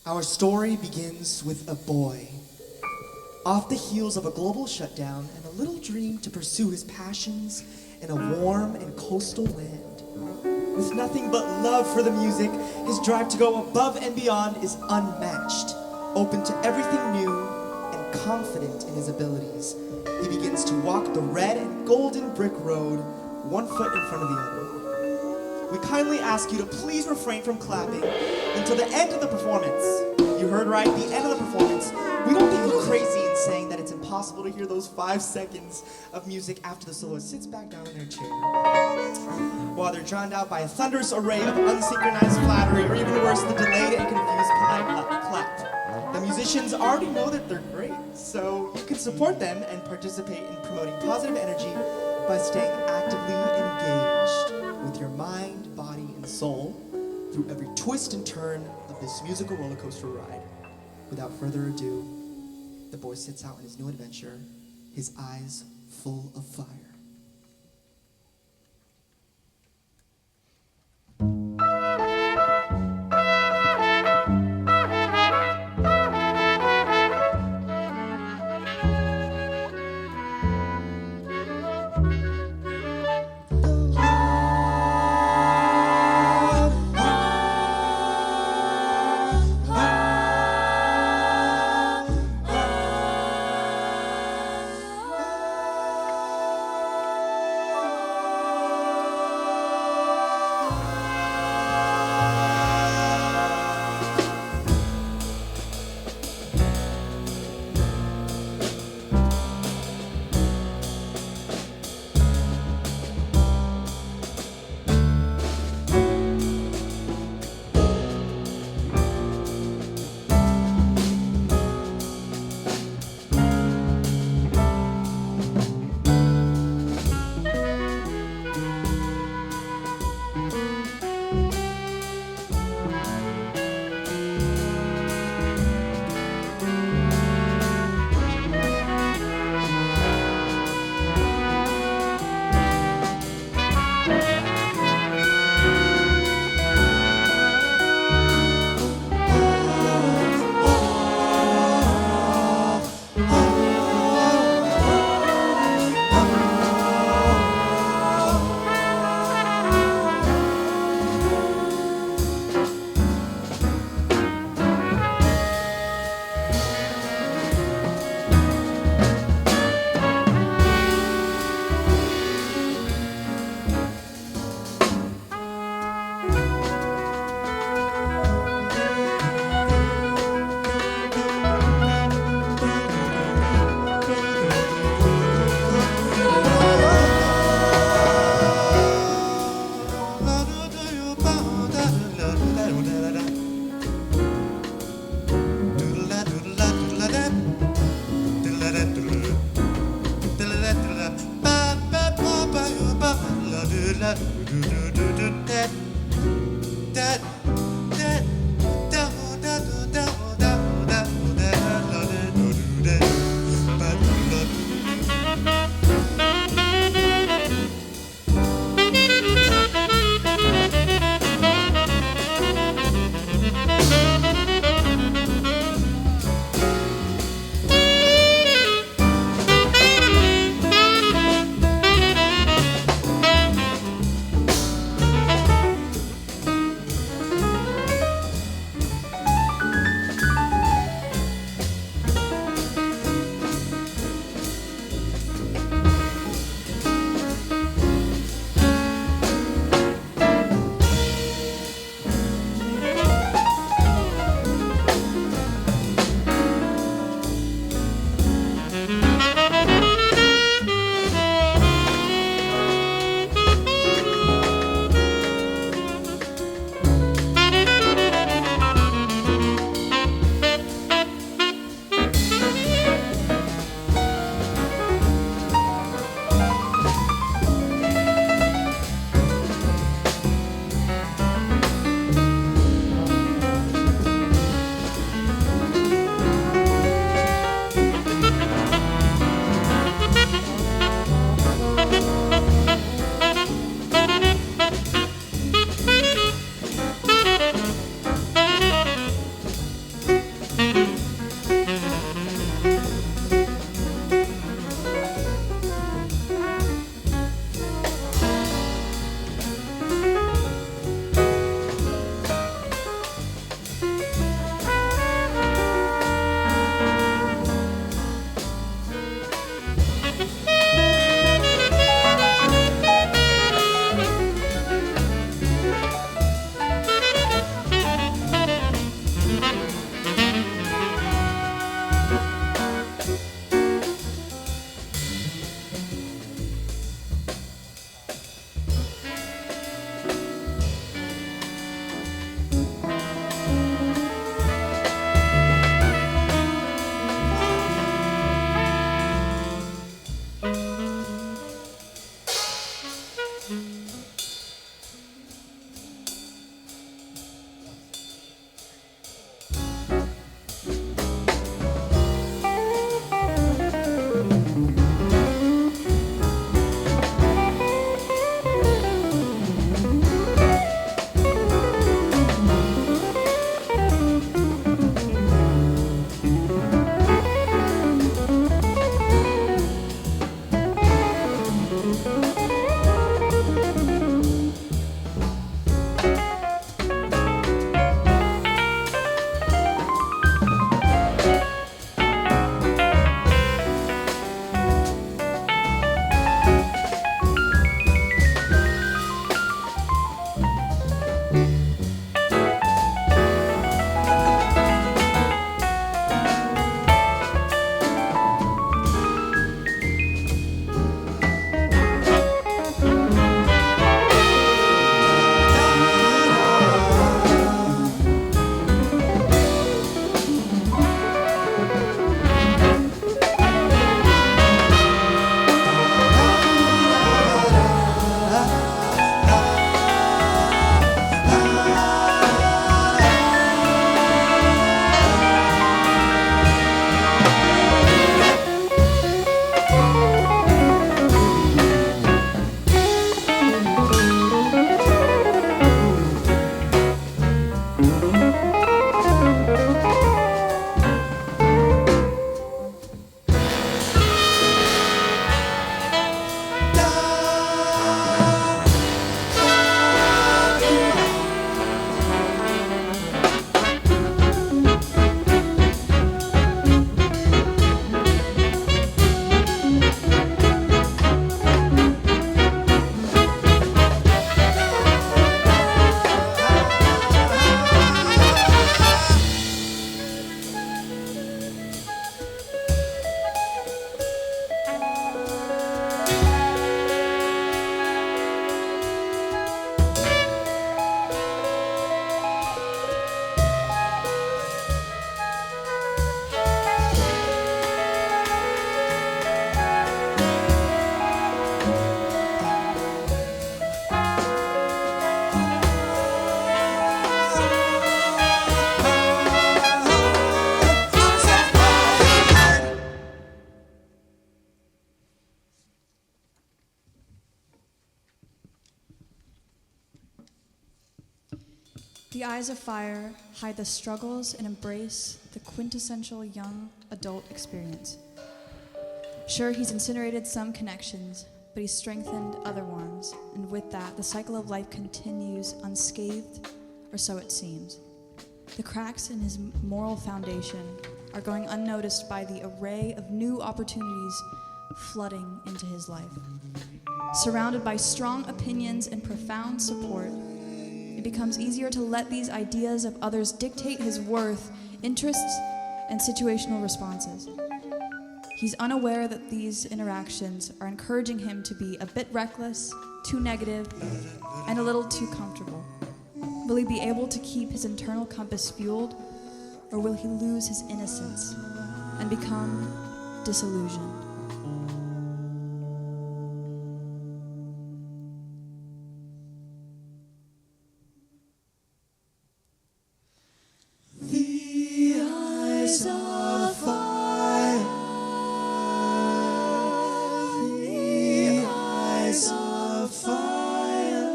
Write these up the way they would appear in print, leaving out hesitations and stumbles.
Our story begins with a boy. Off the heels of a global shutdown and a little dream to pursue his passions in a warm and coastal land. With nothing but love for the music, his drive to go above and beyond is unmatched. Open to everything new and confident in his abilities, he begins to walk the red and golden brick road, one foot in front of the other. We kindly ask you to please refrain from clapping until the end of the performance. You heard right, the end of the performance. We don't think you're crazy in saying that it's impossible to hear those 5 seconds of music after the soloist sits back down in their chair, while they're drowned out by a thunderous array of unsynchronized flattery, or even worse, the delayed and confused clap. The musicians already know that they're great, so you can support them and participate in promoting positive energy by staying actively engaged with your mind, body, and soul through every twist and turn of this musical roller coaster ride. Without further ado, the boy sets out on his new adventure, his eyes full of fire. The eyes of fire hide the struggles and embrace the quintessential young adult experience. Sure, he's incinerated some connections, but he's strengthened other ones, and with that, the cycle of life continues unscathed, or so it seems. The cracks in his moral foundation are going unnoticed by the array of new opportunities flooding into his life. Surrounded by strong opinions and profound support, it becomes easier to let these ideas of others dictate his worth, interests, and situational responses. He's unaware that these interactions are encouraging him to be a bit reckless, too negative, and a little too comfortable. Will he be able to keep his internal compass fueled, or will he lose his innocence and become disillusioned? The eyes of fire, the eyes of fire,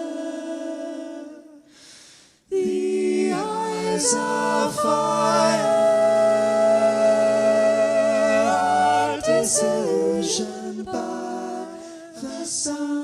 the eyes of fire are disillusioned by the sun.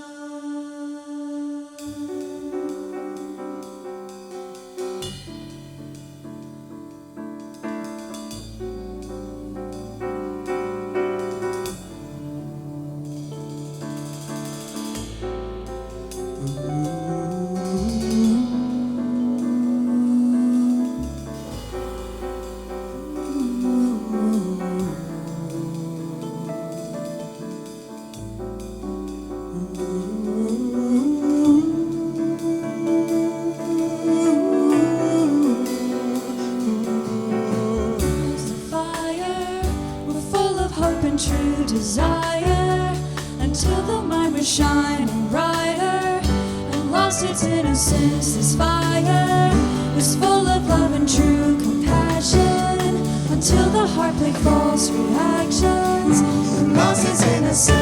True desire until the mind was shining brighter and lost its innocence. This fire was full of love and true compassion until the heart played false reactions and lost its innocence.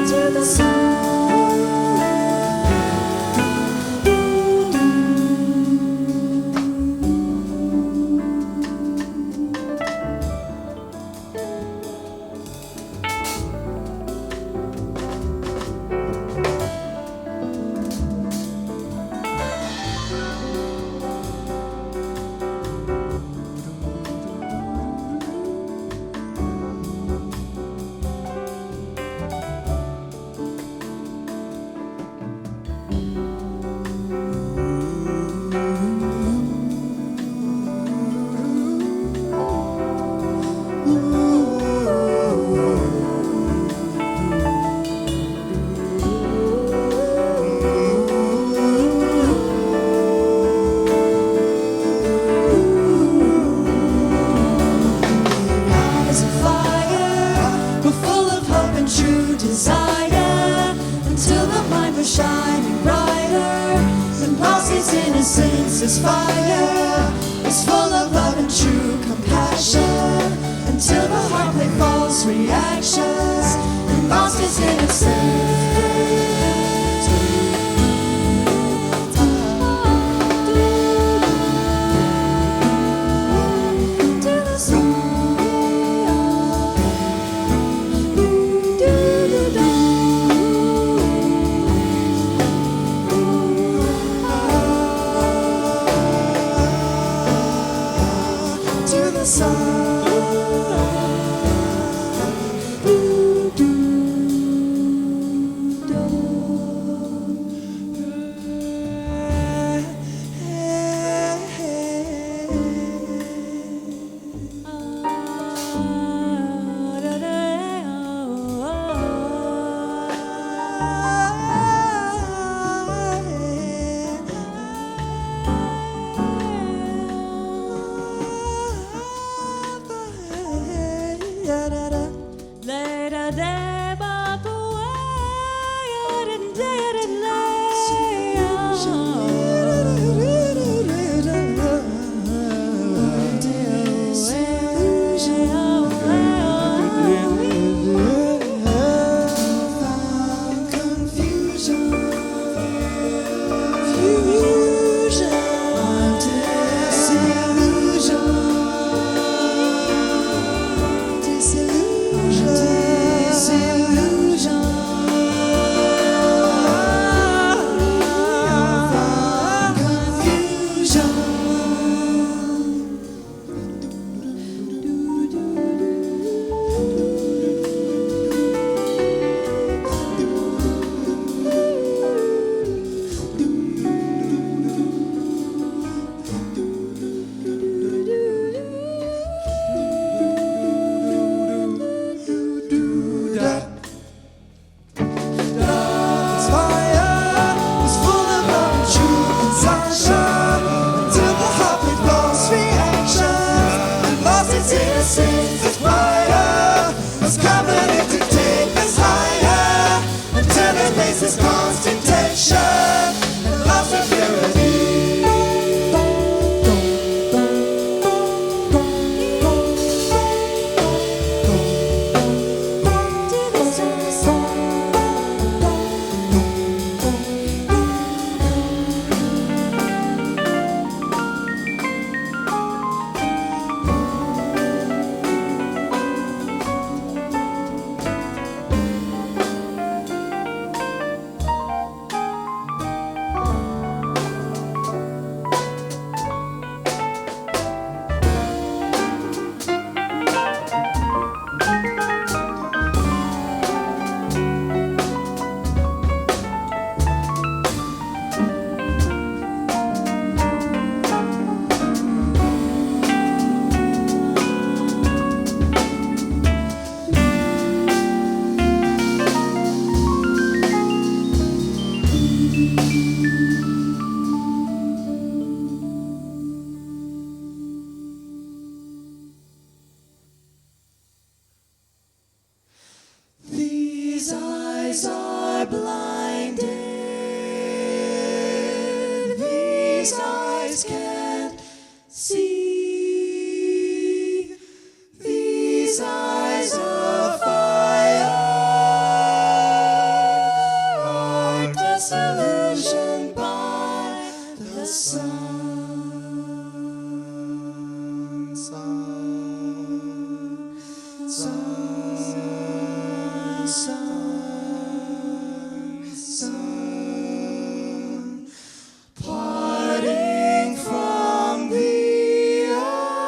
To the sun. This fire is full of love and true compassion until the heart played false reactions and lost its innocence. is constant tension and lost security. These eyes are blinded. These eyes can't see. These eyes of fire are disillusioned by the sun. Parting from the earth.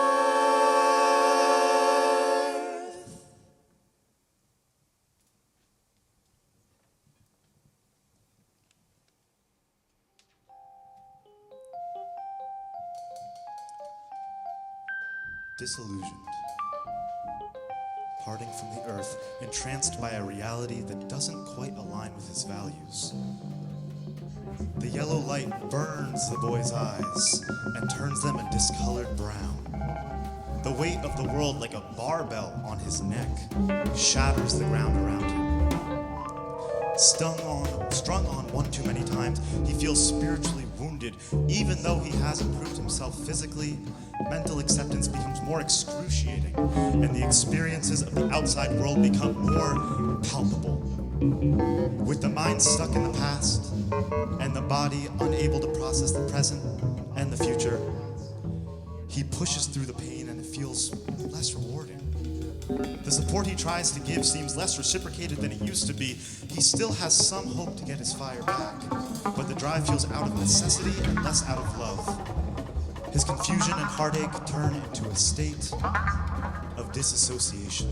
Disillusioned. Parting from the earth, entranced by a reality that doesn't quite align with his values. The yellow light burns the boy's eyes and turns them a discolored brown. The weight of the world, like a barbell on his neck, shatters the ground around him. Strung on one too many times, he feels spiritually wounded. Even though he hasn't proved himself physically, mental acceptance becomes more excruciating, and the experiences of the outside world become more palpable. With the mind stuck in the past, and the body unable to process the present and the future, he pushes through the pain and it feels less rewarding. The support he tries to give seems less reciprocated than it used to be. He still has some hope to get his fire back, but the drive feels out of necessity and less out of love. His confusion and heartache turn into a state of disassociation.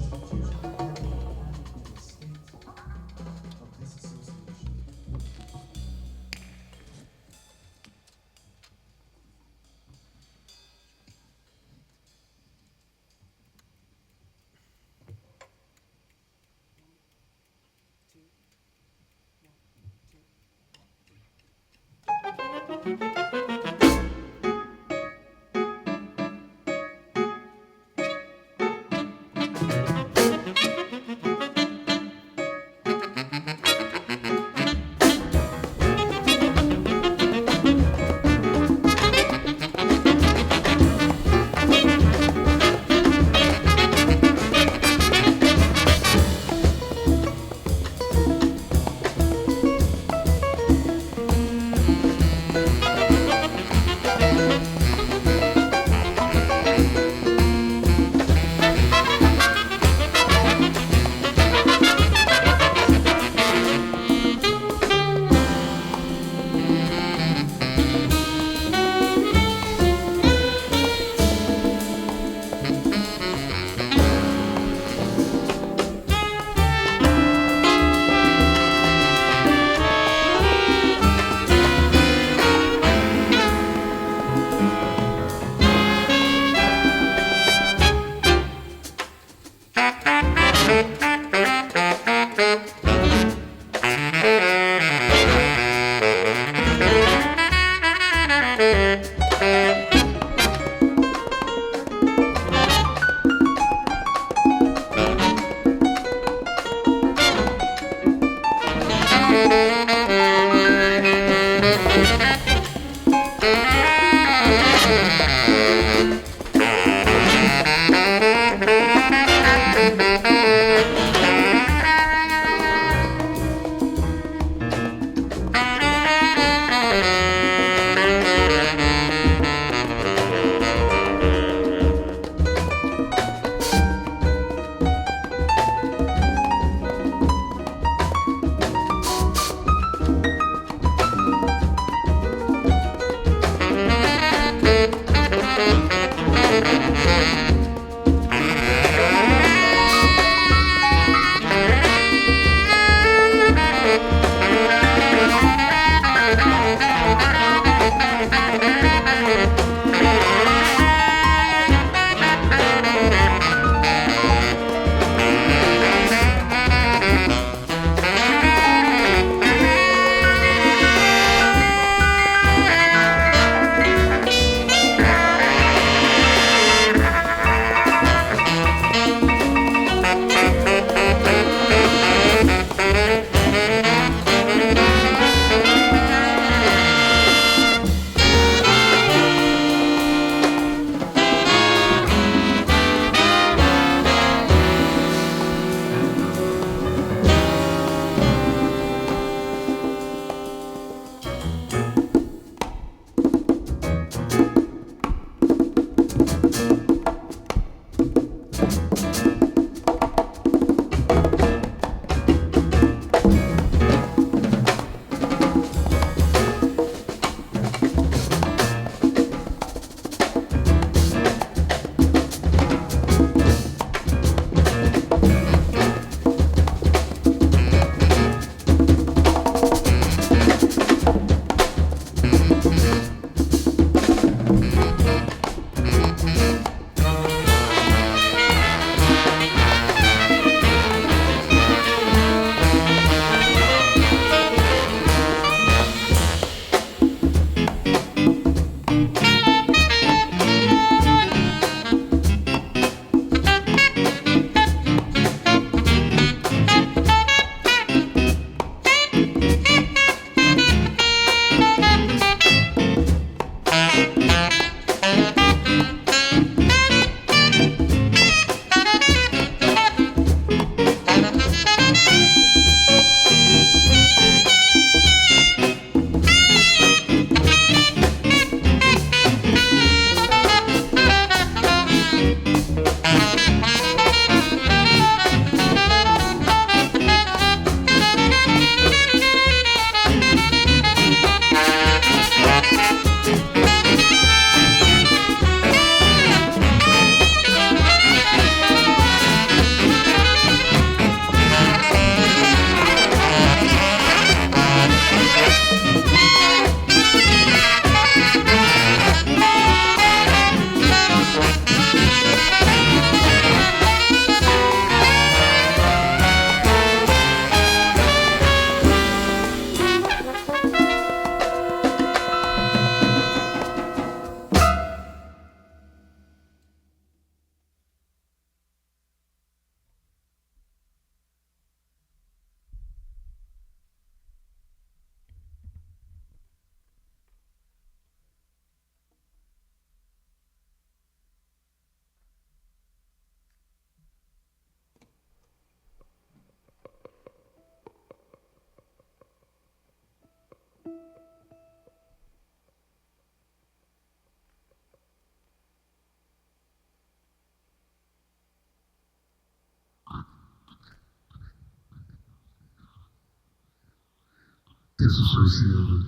disassociated.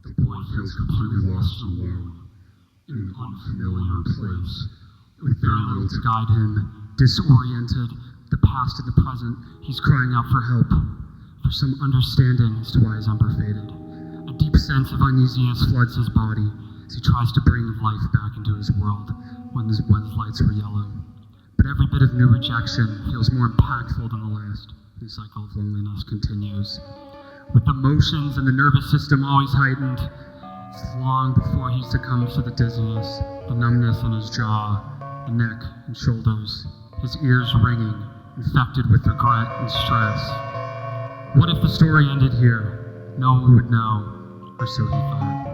The boy feels completely lost and alone in an unfamiliar place, with very little to guide him. Disoriented, the past and the present, he's crying out for help, for some understanding as to why his ember faded. A deep sense of uneasiness floods his body as he tries to bring life back into his world when his lights were yellow. But every bit of new rejection feels more impactful than the last. The cycle of loneliness continues. With emotions and the nervous system always heightened, it's long before he succumbs to the dizziness, the numbness in his jaw, the neck and shoulders, his ears ringing, infected with regret and stress. What if the story ended here? No one would know, or so he thought.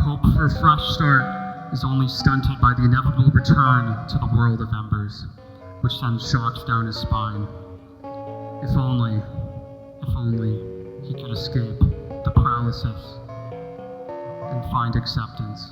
Hope for a fresh start is only stunted by the inevitable return to the world of embers, which sends shocks down his spine. If only he could escape the paralysis and find acceptance.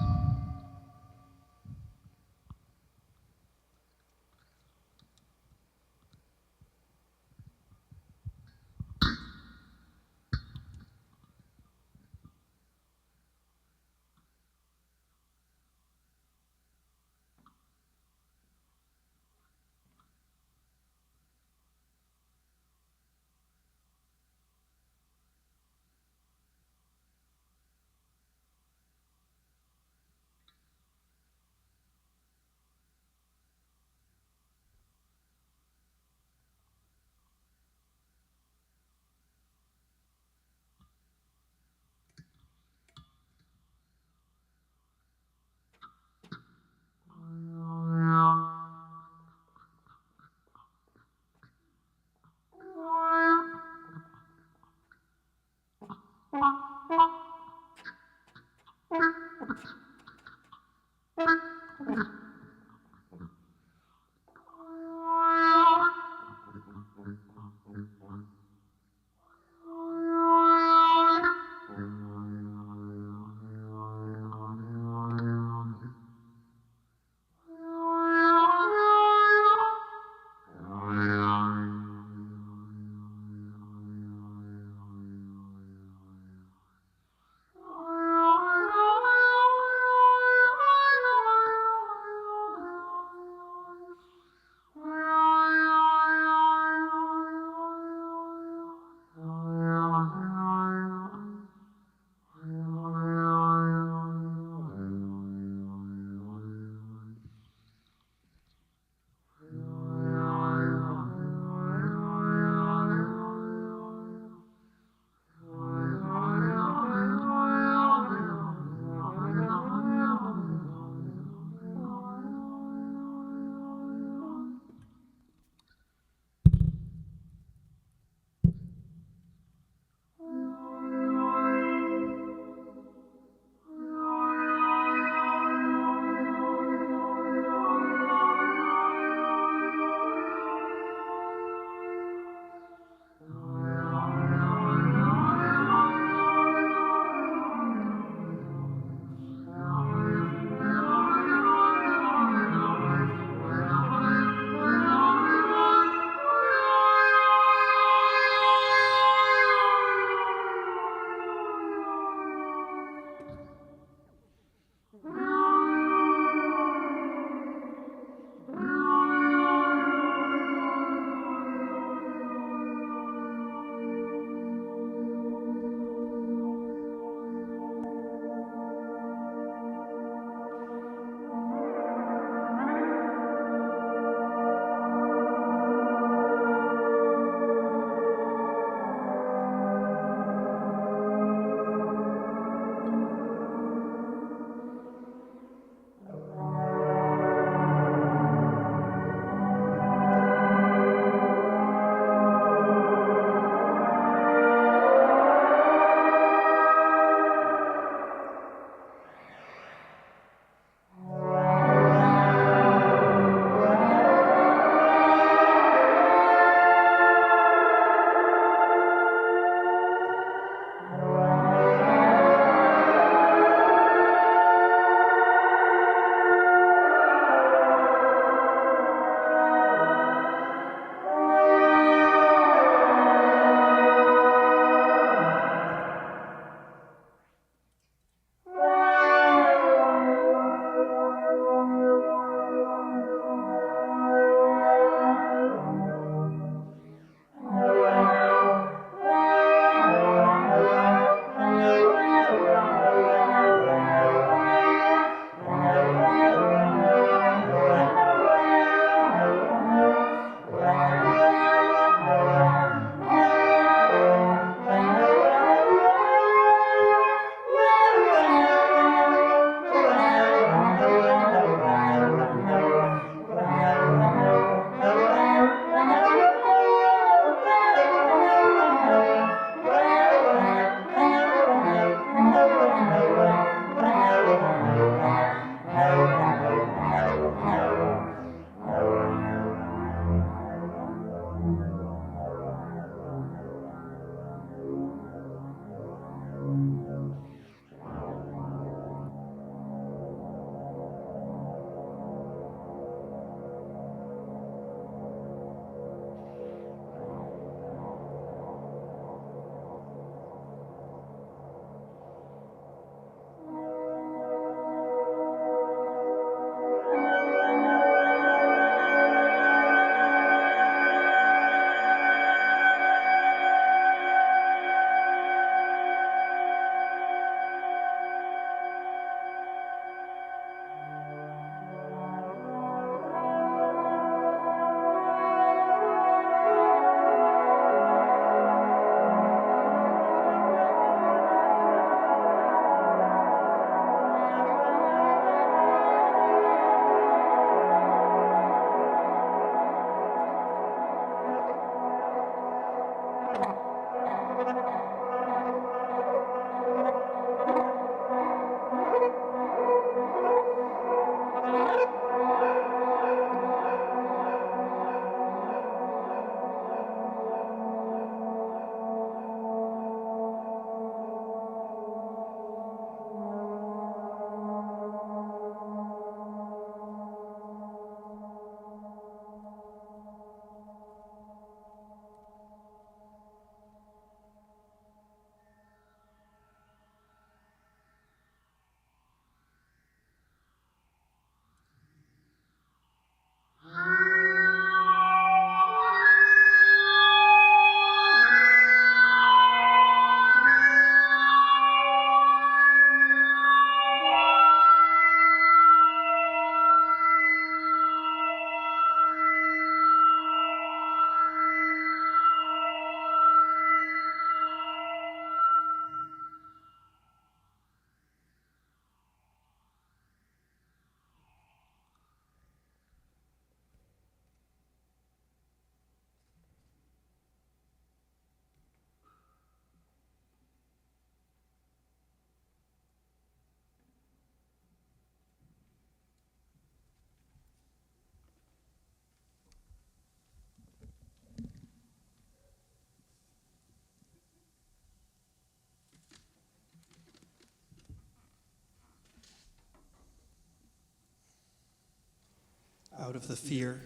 Out of the fear,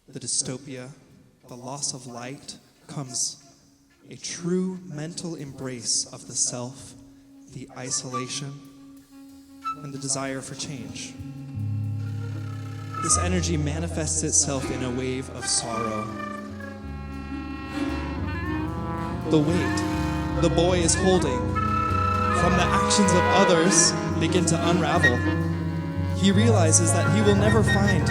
the dystopia, the loss of light, comes a true mental embrace of the self, the isolation, and the desire for change. This energy manifests itself in a wave of sorrow. The weight the boy is holding from the actions of others begin to unravel. He realizes that he will never find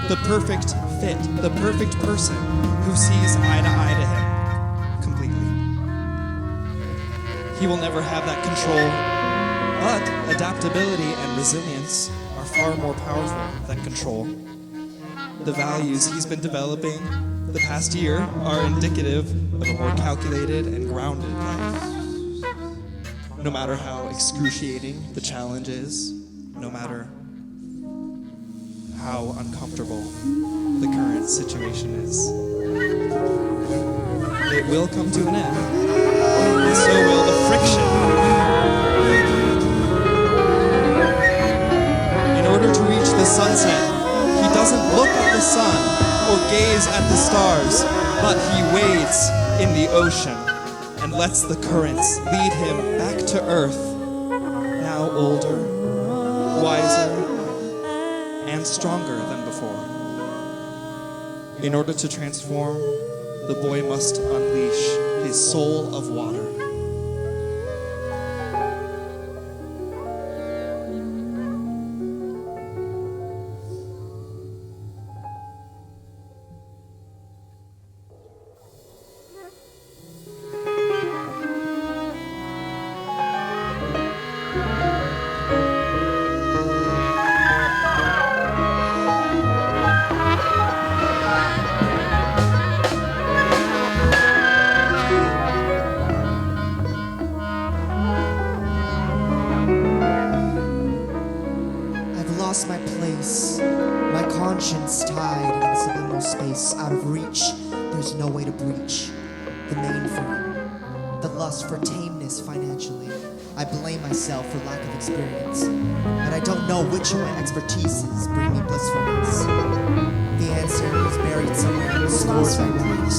the perfect fit, the perfect person who sees eye to eye to him completely. He will never have that control, but adaptability and resilience are far more powerful than control. The values he's been developing the past year are indicative of a more calculated and grounded life. No matter how excruciating the challenge is, no matter how uncomfortable the current situation is, it will come to an end, and so will the friction. In order to reach the sunset, he doesn't look at the sun or gaze at the stars, but he wades in the ocean and lets the currents lead him back to earth, now older, wiser, and stronger than before. In order to transform, the boy must unleash his soul of water. For lack of experience, but I don't know which of my expertises bring me blissfulness. The answer is buried somewhere in the scores I write.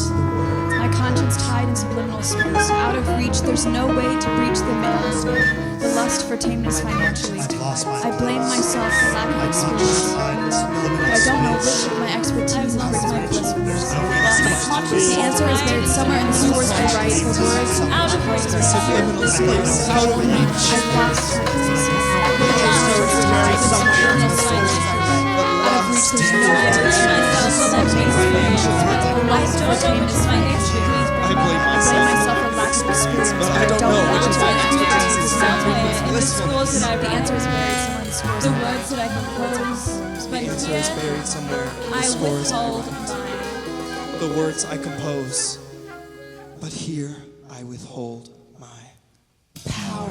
My conscience tied in subliminal space. Out of reach, there's no way to reach the man. The lust for tameness financially. I blame myself for lack of experience. I don't know which of my expertises brings me blissfulness. The answer is buried somewhere in the scores I write. The words out of reach, there's subliminal space. Out of reach, I've lost my pieces. The answer is buried somewhere in the scores I write. Out of reach, there's no way to reach myself for lack of experience. The lust for tameness financially. I blame myself for lack of experience, but I don't know which of my expertises bring me blissfulness. The answer is buried somewhere in the scores. The words that I compose, the answer is buried somewhere in the scores I write. The words I compose, but here I withhold my power.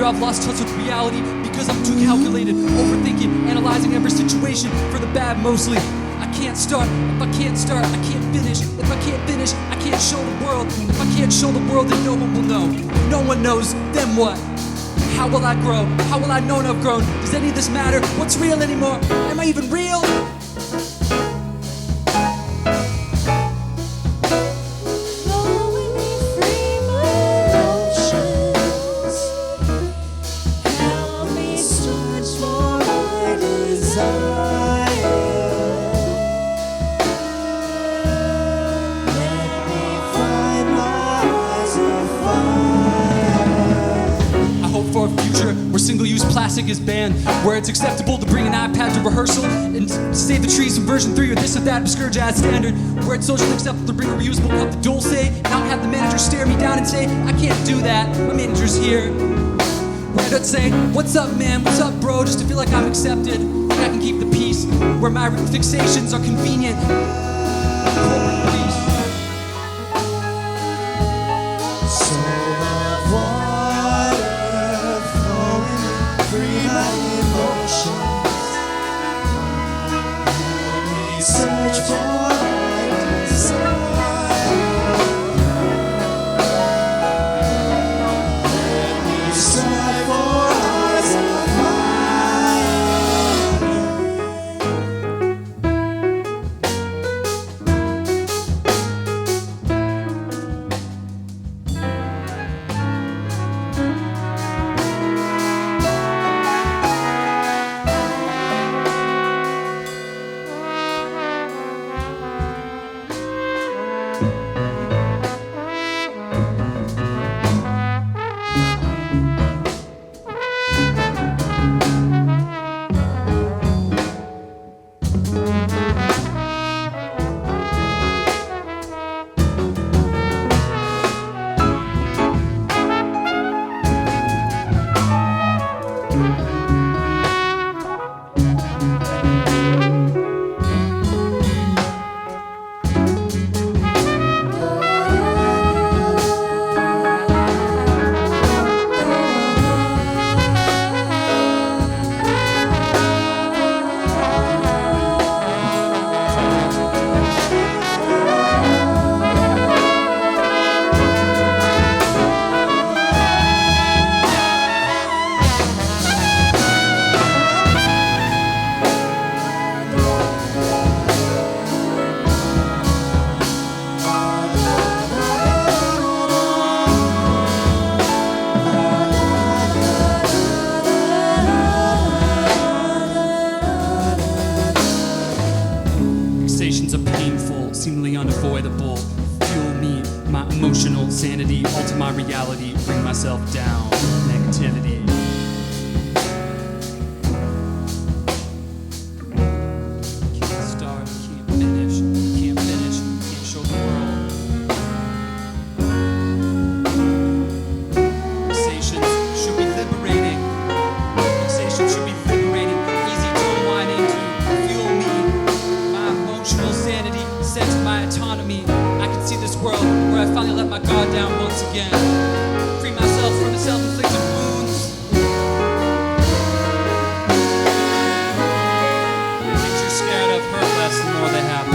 I've lost touch with reality because I'm too calculated, overthinking, analyzing every situation for the bad mostly. I can't start, if I can't start, I can't finish. If I can't finish, I can't show the world. If I can't show the world, then no one will know. If no one knows, then what? How will I grow? How will I know I've grown? Does any of this matter? What's real anymore? Am I even real? Single-use plastic is banned, where it's acceptable to bring an iPad to rehearsal and save the trees from version 3 or this or that obscure jazz standard, where it's socially acceptable to bring a reusable cup to Dulce and not have the manager stare me down and say, I can't do that, my manager's here. Where I'd say, what's up man, what's up bro, just to feel like I'm accepted, like I can keep the peace, where my fixations are convenient. Corporate police. seemingly unavoidable. Fuel me, my emotional sanity, alter my reality, bring myself down. Negativity. Can't start, can't finish, can't show the world. Fixations should be liberating. Fixations should be liberating, easy to unwind into. Fuel me, my emotional sanity, sense of my autonomy. I can see this world where I finally let my guard down once again. Free myself from the self-inflicted wounds. Things you're scared of hurt less the more they happen.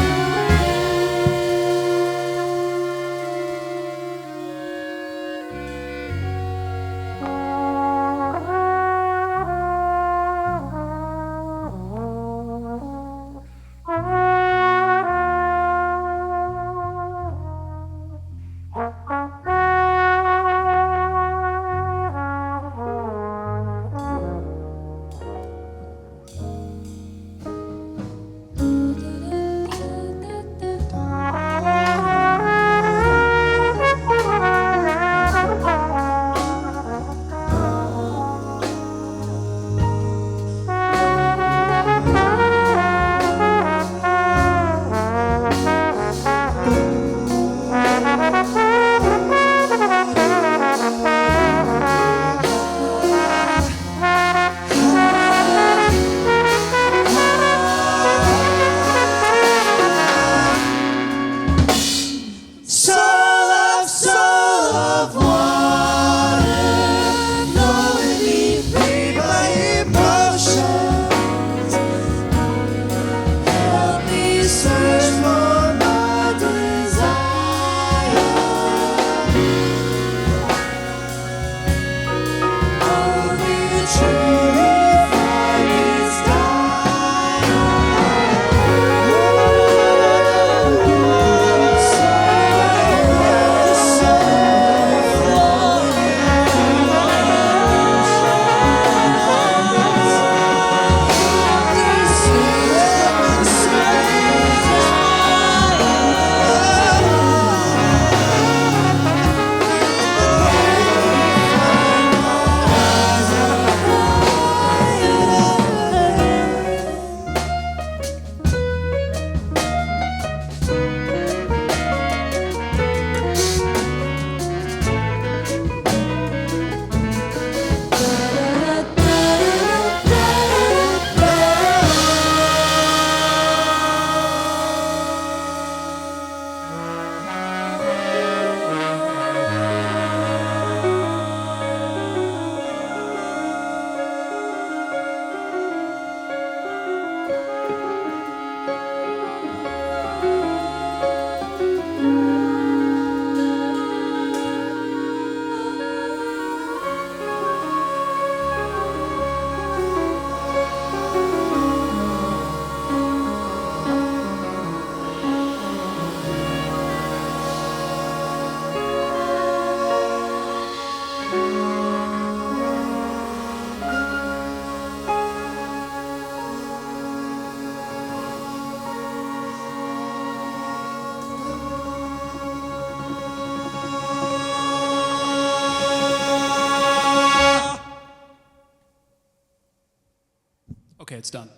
it's done.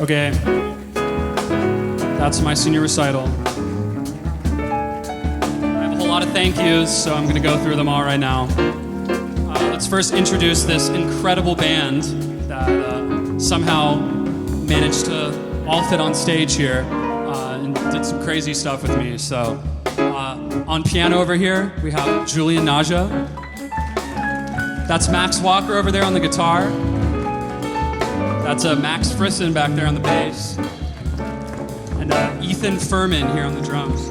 Okay, that's my senior recital. I have a whole lot of thank yous, so I'm gonna go through them all right now. Let's first introduce this incredible band that somehow managed to all fit on stage here and did some crazy stuff with me. So on piano over here, we have Julian Najah. That's Max Walker over there on the guitar. That's Max Frissen back there on the bass. And Ethan Furman here on the drums.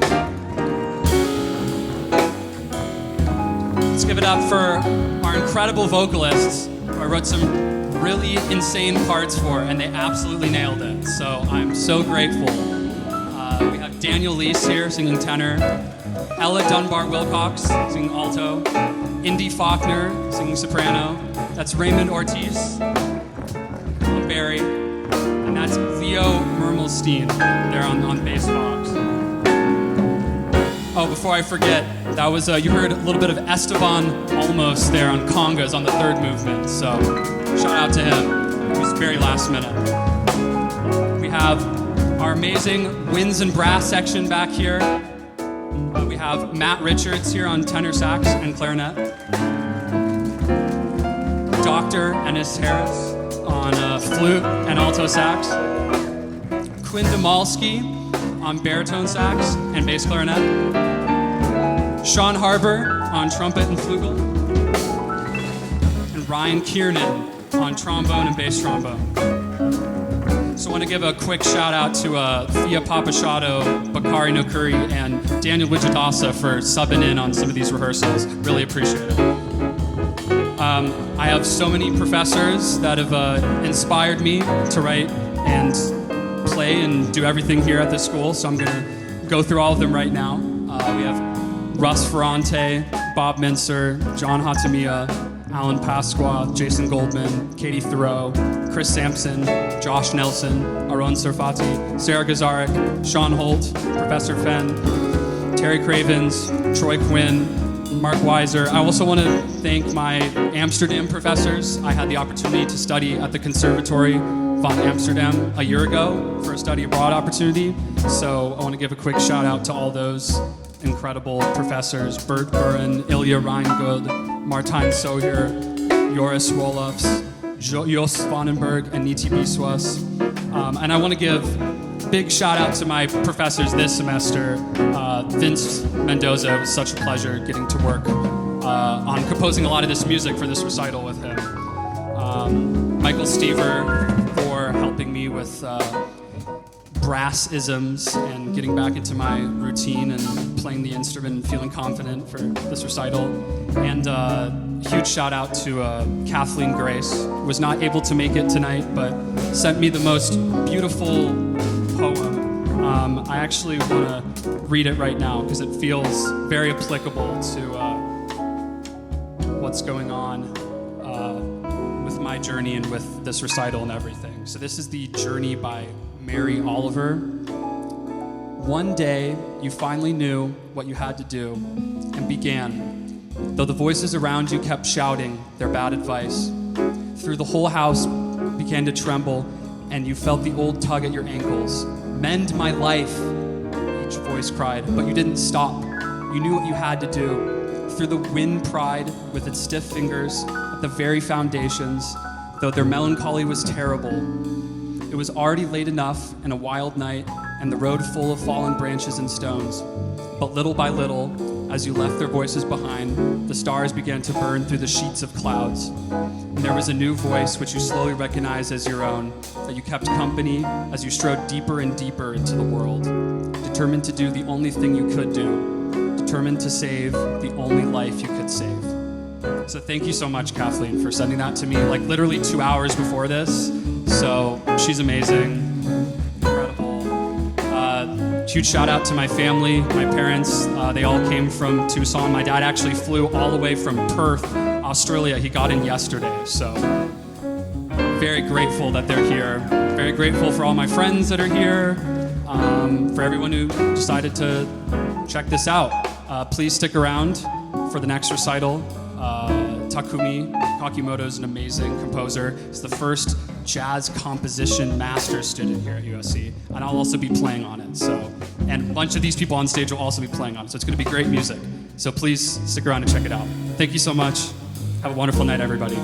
Let's give it up for our incredible vocalists who I wrote some really insane parts for, and they absolutely nailed it. So I'm so grateful. We have Daniel Leese here singing tenor, Ella Dunbar-Wilcox singing alto, Indy Faulkner singing soprano. That's Raymond Ortiz on Barry, and that's Theo Mermelstein there on bass box. Oh, before I forget, that was you heard a little bit of Esteban Olmos there on congas on the third movement. So shout out to him. It was very last minute. We have our amazing winds and brass section back here. We have Matt Richards here on tenor sax and clarinet. Dr. Ennis Harris on flute and alto sax. Quinn Damalski on baritone sax and bass clarinet. Sean Harbour on trumpet and flugel. And Ryan Kiernan on trombone and bass trombone. So I want to give a quick shout out to Thea Papachado, Bakari Nokuri, and Daniel Wijadasa for subbing in on some of these rehearsals. Really appreciate it. I have so many professors that have inspired me to write and play and do everything here at this school, so I'm going to go through all of them right now. We have Russ Ferrante, Bob Mincer, John Hatamiya, Alan Pasqua, Jason Goldman, Katie Thoreau, Chris Sampson, Josh Nelson, Aron Sarfati, Sarah Gazarek, Sean Holt, Professor Fenn, Terry Cravens, Troy Quinn, Mark Weiser. I also want to thank my Amsterdam professors. I had the opportunity to study at the Conservatory van Amsterdam a year ago for a study abroad opportunity. So I want to give a quick shout out to all those incredible professors: Bert Buren, Ilya Reingold, Martijn Sohier, Joris Rolofs, Jos Vandenberg, and Niti Biswas. And I want to give big shout out to my professors this semester. Vince Mendoza, it was such a pleasure getting to work on composing a lot of this music for this recital with him. Michael Stever for helping me with brass isms and getting back into my routine and playing the instrument and feeling confident for this recital. And huge shout out to Kathleen Grace, who was not able to make it tonight, but sent me the most beautiful poem. I actually want to read it right now because it feels very applicable to what's going on with my journey and with this recital and everything. So this is The Journey by Mary Oliver. One day, you finally knew what you had to do and began, though the voices around you kept shouting their bad advice. Through the whole house began to tremble, and you felt the old tug at your ankles. Mend my life, each voice cried, but you didn't stop. You knew what you had to do. Through the wind pried with its stiff fingers at the very foundations, though their melancholy was terrible. It was already late enough and a wild night, and the road full of fallen branches and stones. But little by little, as you left their voices behind, the stars began to burn through the sheets of clouds. And there was a new voice which you slowly recognized as your own, that you kept company as you strode deeper and deeper into the world, determined to do the only thing you could do, determined to save the only life you could save. So thank you so much, Kathleen, for sending that to me like literally 2 hours before this. So she's amazing, incredible. Huge shout out to my family, my parents. They all came from Tucson. My dad actually flew all the way from Perth, Australia. He got in yesterday. So very grateful that they're here. Very grateful for all my friends that are here. For everyone who decided to check this out. Please stick around for the next recital. Takumi Kakimoto is an amazing composer. He's the first jazz composition master's student here at USC, and I'll also be playing on it. And a bunch of these people on stage will also be playing on it. So it's going to be great music. So please stick around and check it out. Thank you so much. Have a wonderful night, everybody.